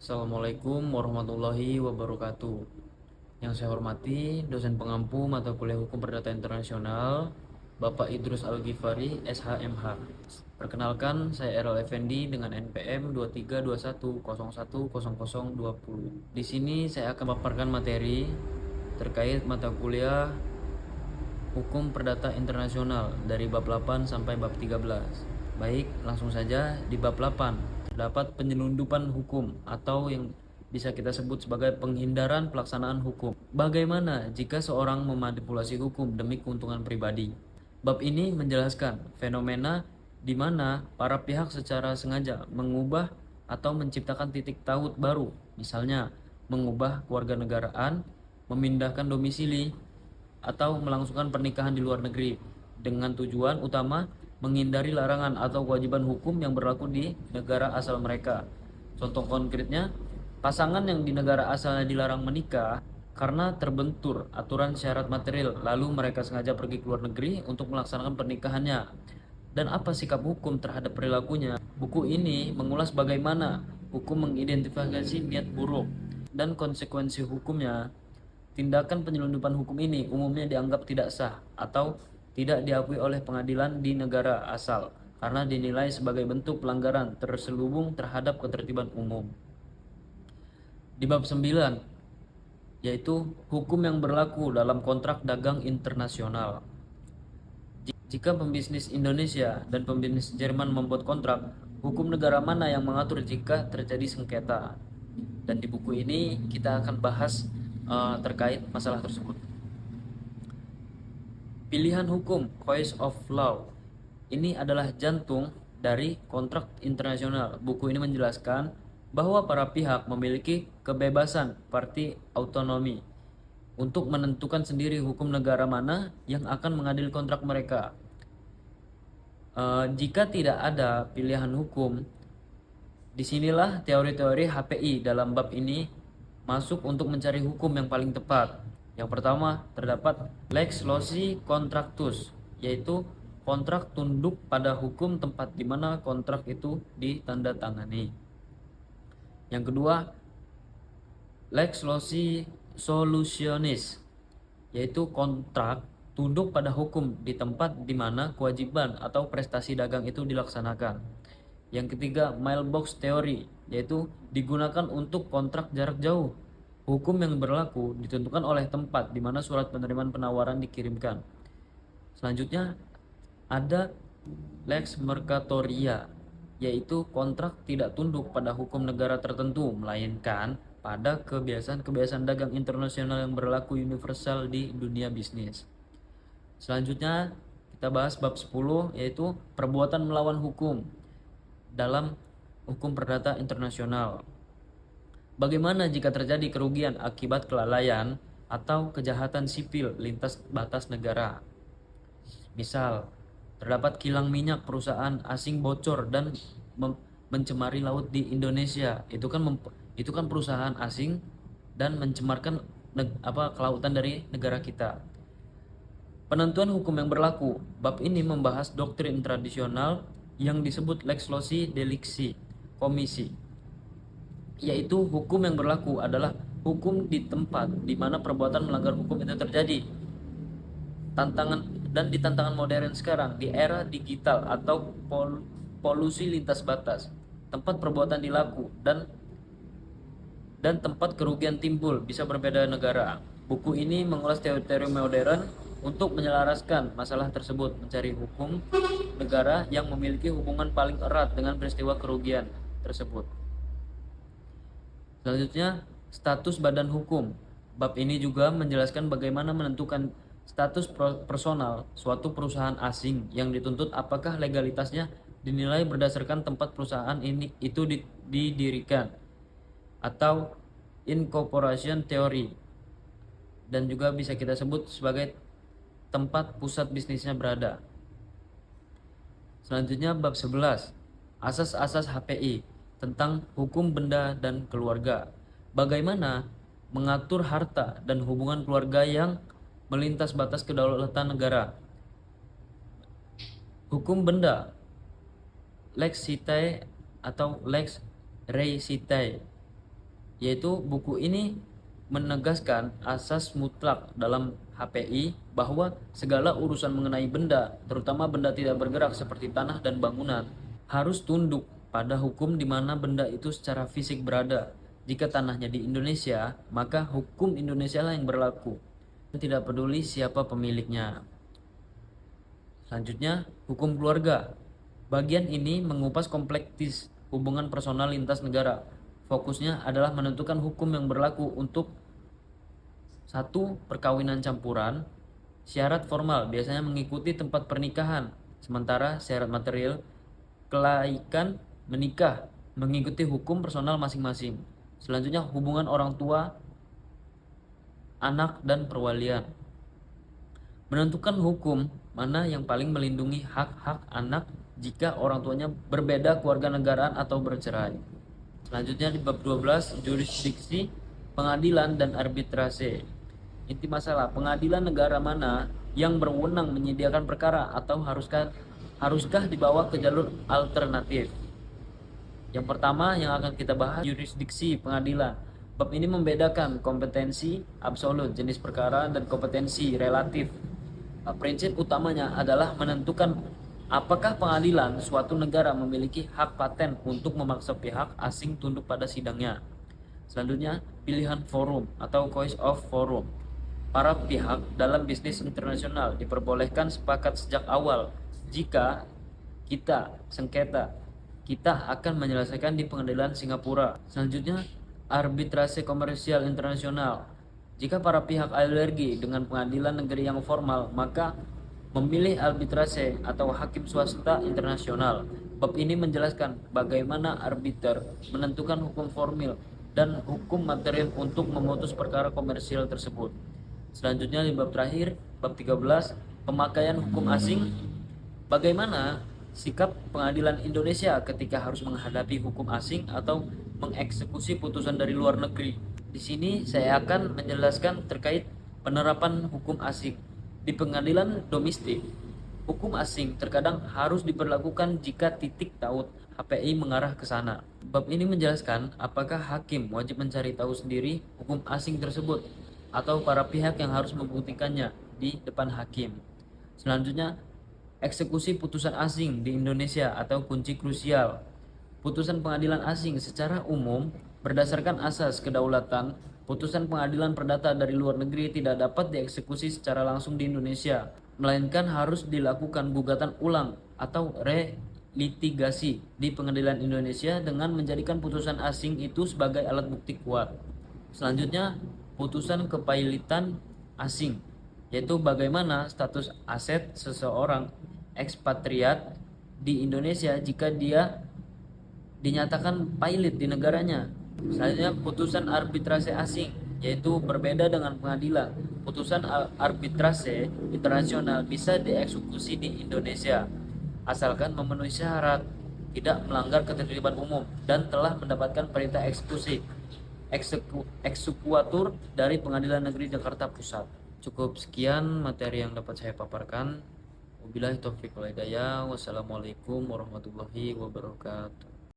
Assalamualaikum warahmatullahi wabarakatuh. Yang saya hormati dosen pengampu mata kuliah Hukum Perdata Internasional, Bapak Idrus Al-Ghifari, SHMH. Perkenalkan, saya Errol Effendi dengan NPM 2321010020. Di sini saya akan memaparkan materi terkait mata kuliah Hukum Perdata Internasional dari bab 8 sampai bab 13. Baik, langsung saja di bab 8 terdapat penyelundupan hukum atau yang bisa kita sebut sebagai penghindaran pelaksanaan hukum. Bagaimana jika seorang memanipulasi hukum demi keuntungan pribadi? Bab ini menjelaskan fenomena di mana para pihak secara sengaja mengubah atau menciptakan titik taut baru, misalnya mengubah kewarganegaraan, memindahkan domisili, atau melangsungkan pernikahan di luar negeri dengan tujuan utama menghindari larangan atau kewajiban hukum yang berlaku di negara asal mereka. Contoh konkretnya, pasangan yang di negara asalnya dilarang menikah karena terbentur aturan syarat material, lalu mereka sengaja pergi ke luar negeri untuk melaksanakan pernikahannya. Dan apa sikap hukum terhadap perilakunya? Buku ini mengulas bagaimana hukum mengidentifikasi niat buruk dan konsekuensi hukumnya. Tindakan penyelundupan hukum ini umumnya dianggap tidak sah atau tidak diakui oleh pengadilan di negara asal karena dinilai sebagai bentuk pelanggaran terselubung terhadap ketertiban umum. Di bab 9, yaitu hukum yang berlaku dalam kontrak dagang internasional. Jika pembisnis Indonesia dan pembisnis Jerman membuat kontrak, hukum negara mana yang mengatur jika terjadi sengketa? Dan di buku ini kita akan bahas terkait masalah tersebut. Pilihan hukum, choice of law, ini adalah jantung dari kontrak internasional. Buku ini menjelaskan bahwa para pihak memiliki kebebasan parti autonomi untuk menentukan sendiri hukum negara mana yang akan mengadili kontrak mereka. Jika tidak ada pilihan hukum, disinilah teori-teori HPI dalam bab ini masuk untuk mencari hukum yang paling tepat. Yang pertama, terdapat lex loci contractus, yaitu kontrak tunduk pada hukum tempat di mana kontrak itu ditandatangani. Yang kedua, lex loci solutionis, yaitu kontrak tunduk pada hukum di tempat di mana kewajiban atau prestasi dagang itu dilaksanakan. Yang ketiga, mailbox theory, yaitu digunakan untuk kontrak jarak jauh. Hukum yang berlaku ditentukan oleh tempat di mana surat penerimaan penawaran dikirimkan. Selanjutnya ada lex mercatoria, yaitu kontrak tidak tunduk pada hukum negara tertentu melainkan pada kebiasaan-kebiasaan dagang internasional yang berlaku universal di dunia bisnis. Selanjutnya kita bahas bab 10, yaitu perbuatan melawan hukum dalam hukum perdata internasional. Bagaimana jika terjadi kerugian akibat kelalaian atau kejahatan sipil lintas batas negara? Misal, terdapat kilang minyak perusahaan asing bocor dan mencemari laut di Indonesia. Itu kan perusahaan asing dan mencemarkan kelautan dari negara kita. Penentuan hukum yang berlaku. Bab ini membahas doktrin tradisional yang disebut lex loci delicti komisi, yaitu hukum yang berlaku adalah hukum di tempat di mana perbuatan melanggar hukum itu terjadi. Di tantangan modern sekarang, di era digital atau polusi lintas batas, tempat perbuatan dilaku dan tempat kerugian timbul bisa berbeda negara. Buku ini mengulas teori-teori modern untuk menyelaraskan masalah tersebut, mencari hukum negara yang memiliki hubungan paling erat dengan peristiwa kerugian tersebut. Selanjutnya, status badan hukum. Bab ini juga menjelaskan bagaimana menentukan status personal suatu perusahaan asing yang dituntut, apakah legalitasnya dinilai berdasarkan tempat perusahaan itu didirikan atau incorporation theory, dan juga bisa kita sebut sebagai tempat pusat bisnisnya berada. Selanjutnya bab 11, asas-asas HPI tentang hukum benda dan keluarga. Bagaimana mengatur harta dan hubungan keluarga yang melintas batas kedaulatan negara. Hukum benda, lex sittae atau lex rei sittae, yaitu buku ini menegaskan asas mutlak dalam HPI bahwa segala urusan mengenai benda, terutama benda tidak bergerak seperti tanah dan bangunan, harus tunduk pada hukum di mana benda itu secara fisik berada. Jika tanahnya di Indonesia, maka hukum Indonesia lah yang berlaku. Tidak peduli siapa pemiliknya. Selanjutnya, hukum keluarga. Bagian ini mengupas kompleks hubungan personal lintas negara. Fokusnya adalah menentukan hukum yang berlaku untuk satu, perkawinan campuran. Syarat formal biasanya mengikuti tempat pernikahan, sementara syarat material kelaikan menikah mengikuti hukum personal masing-masing. Selanjutnya, hubungan orang tua, anak, dan perwalian. Menentukan hukum mana yang paling melindungi hak-hak anak jika orang tuanya berbeda kewarganegaraan atau bercerai. Selanjutnya di bab 12, jurisdiksi, pengadilan dan arbitrase. Inti masalah, pengadilan negara mana yang berwenang menyediakan perkara atau haruskah dibawa ke jalur alternatif. Yang pertama yang akan kita bahas, jurisdiksi pengadilan. Bab ini membedakan kompetensi absolut jenis perkara dan kompetensi relatif. Prinsip utamanya adalah menentukan apakah pengadilan suatu negara memiliki hak paten untuk memaksa pihak asing tunduk pada sidangnya. Selanjutnya, pilihan forum atau choice of forum. Para pihak dalam bisnis internasional diperbolehkan sepakat sejak awal jika kita sengketa, kita akan menyelesaikan di pengadilan Singapura. Selanjutnya, arbitrase komersial internasional. Jika para pihak alergi dengan pengadilan negeri yang formal, maka memilih arbitrase atau hakim swasta internasional. Bab ini menjelaskan bagaimana arbiter menentukan hukum formil dan hukum material untuk memutus perkara komersial tersebut. Selanjutnya di bab terakhir, bab 13, pemakaian hukum asing. Bagaimana sikap pengadilan Indonesia ketika harus menghadapi hukum asing atau mengeksekusi putusan dari luar negeri. Di sini saya akan menjelaskan terkait penerapan hukum asing. Di pengadilan domestik, hukum asing terkadang harus diberlakukan jika titik taut HPI mengarah ke sana. Bab ini menjelaskan apakah hakim wajib mencari tahu sendiri hukum asing tersebut atau para pihak yang harus membuktikannya di depan hakim. Selanjutnya, eksekusi putusan asing di Indonesia atau kunci krusial. Putusan pengadilan asing secara umum berdasarkan asas kedaulatan, putusan pengadilan perdata dari luar negeri tidak dapat dieksekusi secara langsung di Indonesia, melainkan harus dilakukan gugatan ulang atau relitigasi di pengadilan Indonesia dengan menjadikan putusan asing itu sebagai alat bukti kuat. Selanjutnya, putusan kepailitan asing, yaitu bagaimana status aset seseorang ekspatriat di Indonesia jika dia dinyatakan pailit di negaranya. Selanjutnya, putusan arbitrase asing, yaitu berbeda dengan pengadilan. Putusan arbitrase internasional bisa dieksekusi di Indonesia asalkan memenuhi syarat, tidak melanggar ketertiban umum, dan telah mendapatkan perintah eksekuatur dari Pengadilan Negeri Jakarta Pusat. Cukup sekian materi yang dapat saya paparkan. Wabillahi taufiq wal hidayah. Wassalamualaikum warahmatullahi wabarakatuh.